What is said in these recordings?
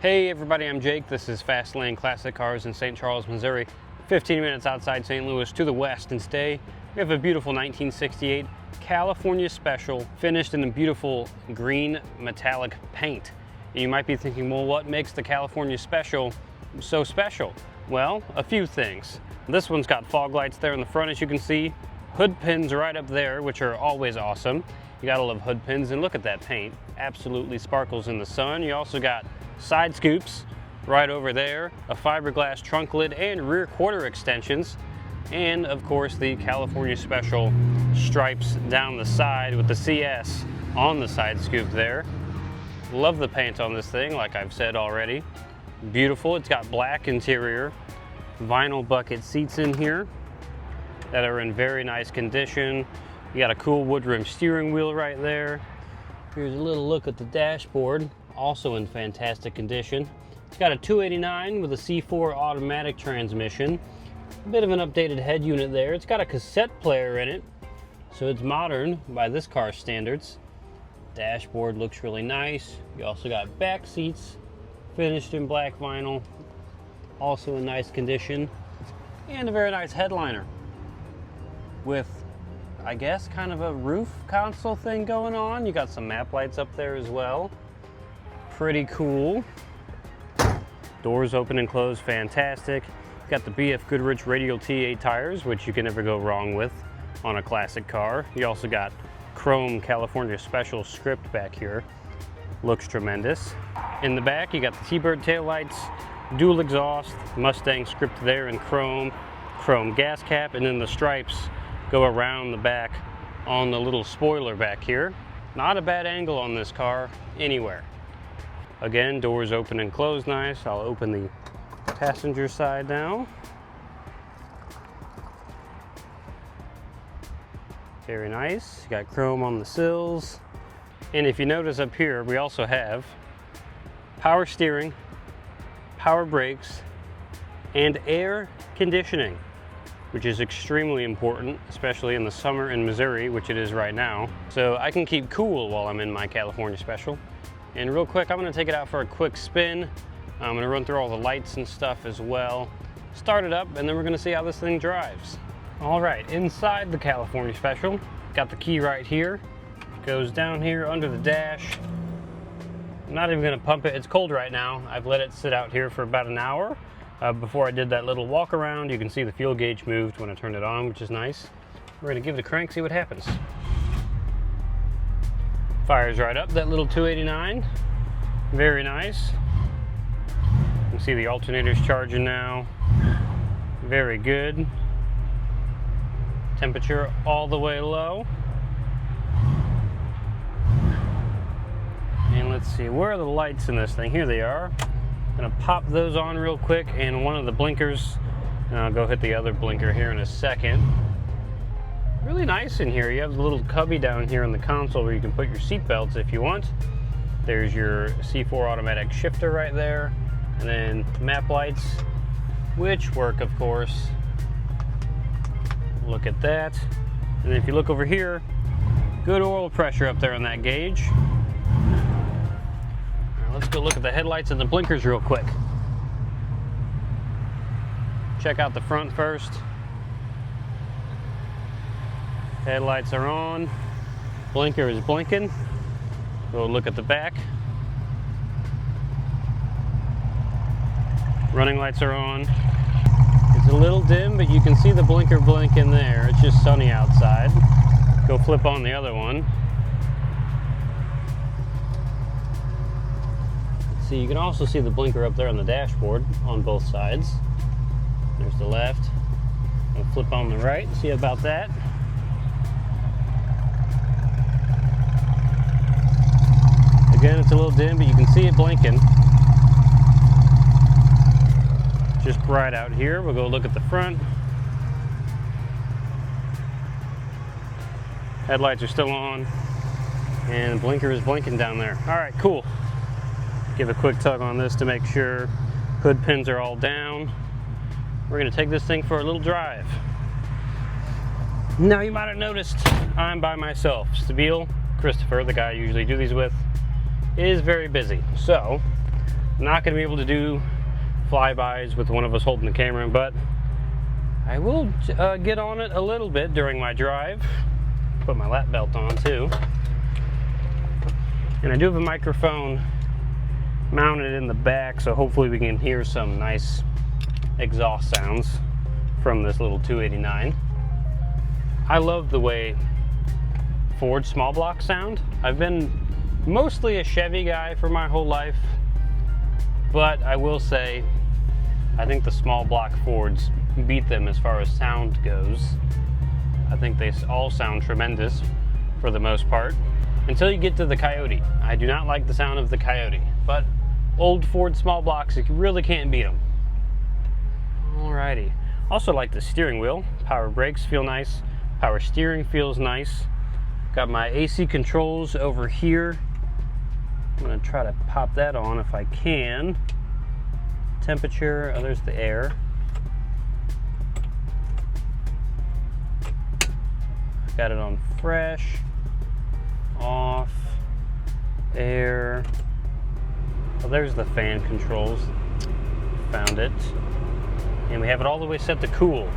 Hey everybody, I'm Jake. This is Fast Lane Classic Cars in St. Charles, Missouri. 15 minutes outside St. Louis to the west. And today we have a beautiful 1968 California Special finished in a beautiful green metallic paint. And you might be thinking, well, what makes the California Special so special? Well, a few things. This one's got fog lights there in the front, as you can see. Hood pins right up there, which are always awesome. You gotta love hood pins, and look at that paint. Absolutely sparkles in the sun. You also got side scoops right over there, a fiberglass trunk lid and rear quarter extensions, and of course the California Special stripes down the side with the CS on the side scoop there. Love the paint on this thing, like I've said already. Beautiful. It's got black interior, vinyl bucket seats in here that are in very nice condition. You got a cool wood rim steering wheel right there. Here's a little look at the dashboard, also in fantastic condition. It's got a 289 with a C4 automatic transmission. A bit of an updated head unit there. It's got a cassette player in it, so it's modern by this car's standards. Dashboard looks really nice. You also got back seats finished in black vinyl, also in nice condition, and a very nice headliner with, I guess, kind of a roof console thing going on. You got some map lights up there as well. Pretty cool. Doors open and close, fantastic. Got the BF Goodrich radial T8 tires, which you can never go wrong with on a classic car. You also got chrome California Special script back here. Looks tremendous. In the back, you got the T-Bird taillights, dual exhaust, Mustang script there in chrome gas cap, and then the stripes go around the back on the little spoiler back here. Not a bad angle on this car anywhere. Again, doors open and close nice. I'll open the passenger side now. Very nice. You got chrome on the sills. And if you notice up here, we also have power steering, power brakes, and air conditioning, which is extremely important, especially in the summer in Missouri, which it is right now. So I can keep cool while I'm in my California Special. And real quick, I'm gonna take it out for a quick spin. I'm gonna run through all the lights and stuff as well. Start it up, and then we're gonna see how this thing drives. All right, inside the California Special, got the key right here. Goes down here under the dash. I'm not even gonna pump it. It's cold right now. I've let it sit out here for about an hour. Before I did that little walk around, you can see the fuel gauge moved when I turned it on, which is nice. We're gonna give it a crank, see what happens. Fires right up, that little 289. Very nice. You can see the alternator's charging now. Very good. Temperature all the way low. And let's see, where are the lights in this thing? Here they are. Gonna pop those on real quick, and one of the blinkers, and I'll go hit the other blinker here in a second. Really nice in here. You have the little cubby down here in the console where you can put your seat belts if you want. There's your C4 automatic shifter right there, and then map lights, which work, of course. Look at that. And then if you look over here, good oil pressure up there on that gauge. Let's go look at the headlights and the blinkers real quick. Check out the front first. Headlights are on. Blinker is blinking. Go look at the back. Running lights are on. It's a little dim, but you can see the blinker blink in there. It's just sunny outside. Go flip on the other one. So you can also see the blinker up there on the dashboard on both sides. There's the left. I'll flip on the right, see about that. Again, it's a little dim, but you can see it blinking. Just right out here. We'll go look at the front. Headlights are still on, and the blinker is blinking down there. All right, cool. Give a quick tug on this to make sure hood pins are all down. We're gonna take this thing for a little drive. Now you might have noticed I'm by myself. Stabile, Christopher, the guy I usually do these with, is very busy. So Not going to be able to do flybys with one of us holding the camera, but I will get on it a little bit during my drive. Put my lap belt on too. And I do have a microphone mounted in the back, so hopefully we can hear some nice exhaust sounds from this little 289. I love the way Ford small blocks sound. I've been mostly a Chevy guy for my whole life, but I will say I think the small block Fords beat them as far as sound goes. I think they all sound tremendous for the most part, until you get to the Coyote. I do not like the sound of the Coyote, but old Ford small blocks, you really can't beat them. Alrighty. Also like the steering wheel. Power brakes feel nice. Power steering feels nice. Got my AC controls over here. I'm going to try to pop that on if I can. Temperature, oh, there's the air. Got it on fresh, off, air. Oh, there's the fan controls. Found it. And we have it all the way set to cool.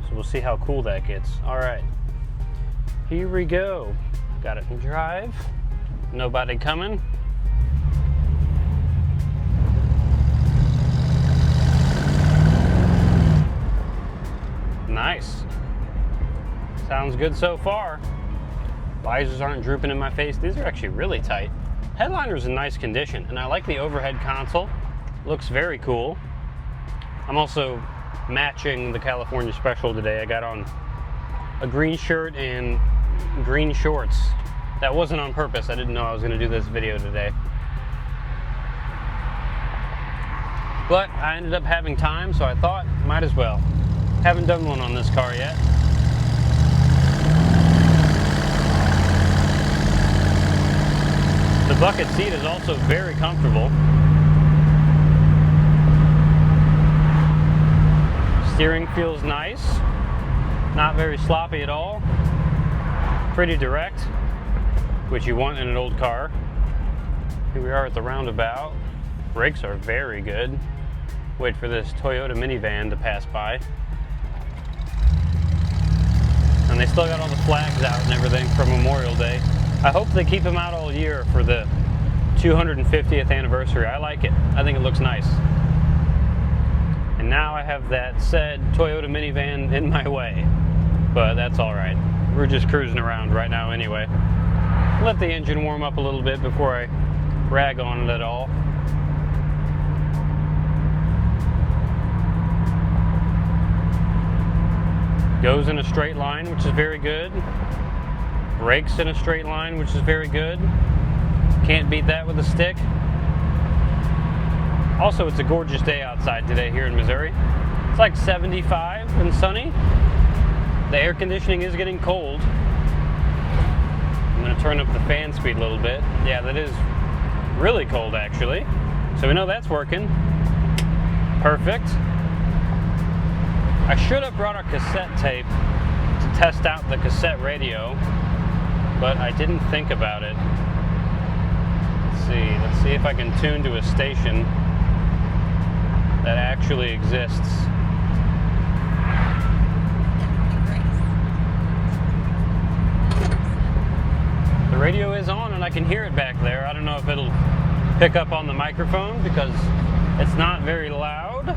So we'll see how cool that gets. All right, here we go. Got it in drive. Nobody coming. Nice. Sounds good so far. Visors aren't drooping in my face. These are actually really tight. Headliner's in nice condition, and I like the overhead console. Looks very cool. I'm also matching the California Special today. I got on a green shirt and green shorts. That wasn't on purpose. I didn't know I was going to do this video today. But I ended up having time, so I thought, might as well. Haven't done one on this car yet. The bucket seat is also very comfortable. Steering feels nice. Not very sloppy at all. Pretty direct, which you want in an old car. Here we are at the roundabout. Brakes are very good. Wait for this Toyota minivan to pass by. And they still got all the flags out and everything from Memorial Day. I hope they keep them out all year for the 250th anniversary. I like it. I think it looks nice. And now I have that said Toyota minivan in my way. But that's all right. We're just cruising around right now anyway. Let the engine warm up a little bit before I rag on it at all. Goes in a straight line, which is very good. Brakes in a straight line, which is very good. Can't beat that with a stick. Also, it's a gorgeous day outside today here in Missouri. It's like 75 and sunny. The air conditioning is getting cold. I'm going to turn up the fan speed a little bit. Yeah, that is really cold actually. So we know that's working. Perfect. I should have brought a cassette tape to test out the cassette radio, but I didn't think about it. Let's see if I can tune to a station that actually exists. The radio is on and I can hear it back there. I don't know if it'll pick up on the microphone because it's not very loud,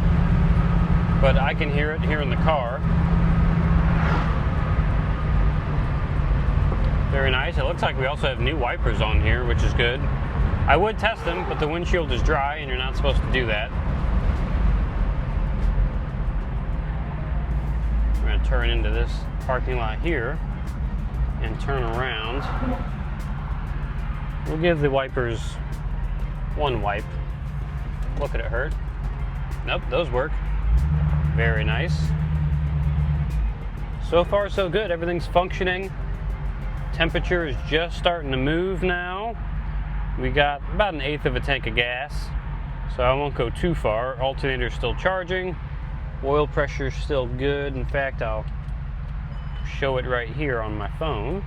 but I can hear it here in the car. Very nice. It looks like we also have new wipers on here, which is good. I would test them, but the windshield is dry and you're not supposed to do that. We're going to turn into this parking lot here and turn around. We'll give the wipers one wipe. What could it hurt? Nope, those work. Very nice. So far so good. Everything's functioning. Temperature is just starting to move now. We got about 1/8 of a tank of gas, so I won't go too far. Alternator's still charging. Oil pressure's still good. In fact, I'll show it right here on my phone.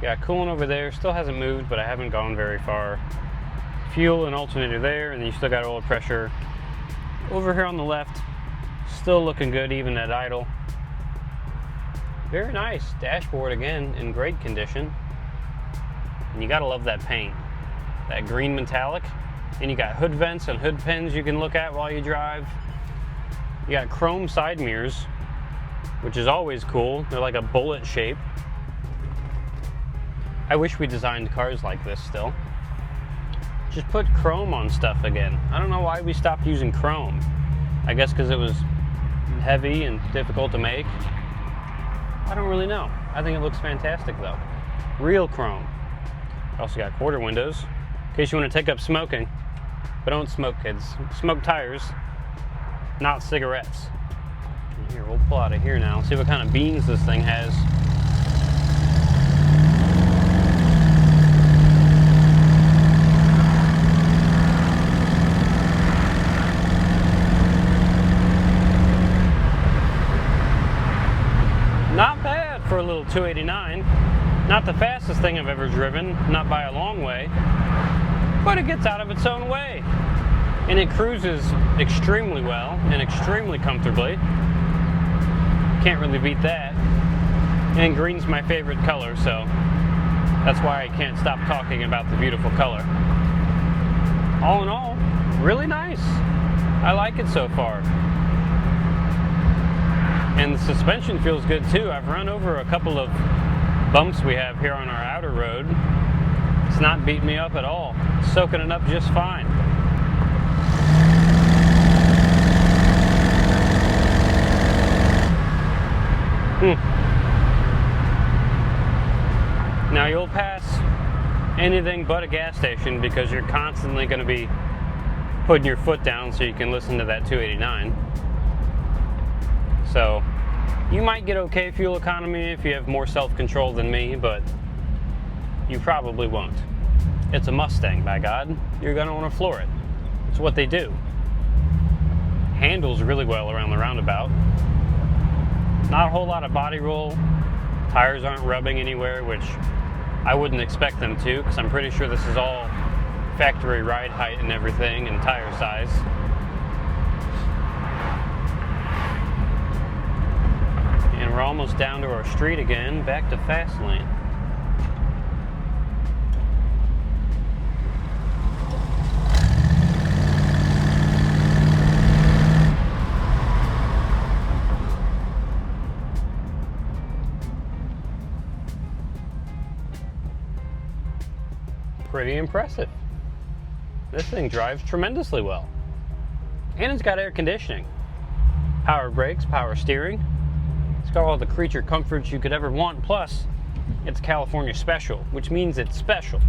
Got coolant over there, still hasn't moved, but I haven't gone very far. Fuel and alternator there, and then you still got oil pressure over here on the left. Still looking good even at idle. Very nice. Dashboard again in great condition. And you gotta love that paint. That green metallic. And you got hood vents and hood pins you can look at while you drive. You got chrome side mirrors, which is always cool. They're like a bullet shape. I wish we designed cars like this still. Just put chrome on stuff again. I don't know why we stopped using chrome. I guess because it was heavy and difficult to make. I don't really know. I think it looks fantastic though. Real chrome. Also got quarter windows in case you want to take up smoking. But don't smoke, kids. Smoke tires, not cigarettes. And here, we'll pull out of here now. See what kind of beans this thing has. Not bad for a little 289. Not the fastest thing I've ever driven, not by a long way, but it gets out of its own way. And it cruises extremely well and extremely comfortably. Can't really beat that. And green's my favorite color, so that's why I can't stop talking about the beautiful color. All in all, really nice. I like it so far. And the suspension feels good too. I've run over a couple of bumps we have here on our outer road. It's not beating me up at all. It's soaking it up just fine. Now you'll pass anything but a gas station because you're constantly going to be putting your foot down so you can listen to that 289. So you might get okay fuel economy if you have more self-control than me, but you probably won't. It's a Mustang, by God. You're going to want to floor it. It's what they do. Handles really well around the roundabout. Not a whole lot of body roll. Tires aren't rubbing anywhere, which I wouldn't expect them to, because I'm pretty sure this is all factory ride height and everything and tire size. And we're almost down to our street again, back to fast lane. Pretty impressive. This thing drives tremendously well. And it's got air conditioning. Power brakes, power steering. It's got all the creature comforts you could ever want, plus it's California Special, which means it's special.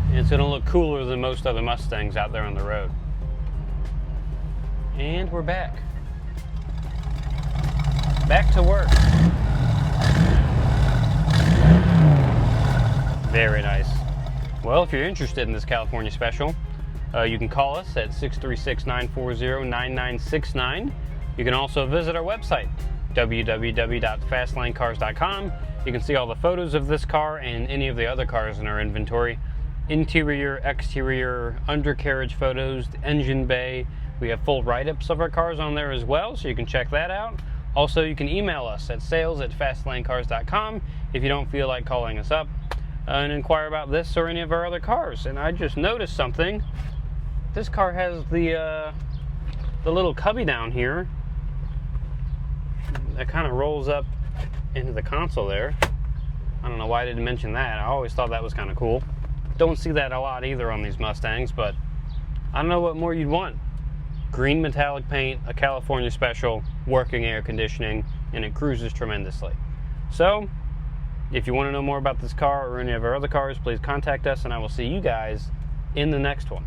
And it's gonna look cooler than most other Mustangs out there on the road. And we're back. Back to work. Very nice. Well, if you're interested in this California Special, you can call us at 636-940-9969. You can also visit our website, www.fastlanecars.com. You can see all the photos of this car and any of the other cars in our inventory. Interior, exterior, undercarriage photos, engine bay. We have full write-ups of our cars on there as well, so you can check that out. Also, you can email us at sales@fastlanecars.com if you don't feel like calling us up and inquire about this or any of our other cars. And I just noticed something. This car has the little cubby down here that kind of rolls up into the console there. I don't know why I didn't mention that. I always thought that was kind of cool. Don't see that a lot either on these Mustangs, but I don't know what more you'd want. Green metallic paint, a California Special, working air conditioning, and it cruises tremendously. So, if you want to know more about this car or any of our other cars, please contact us, and I will see you guys in the next one.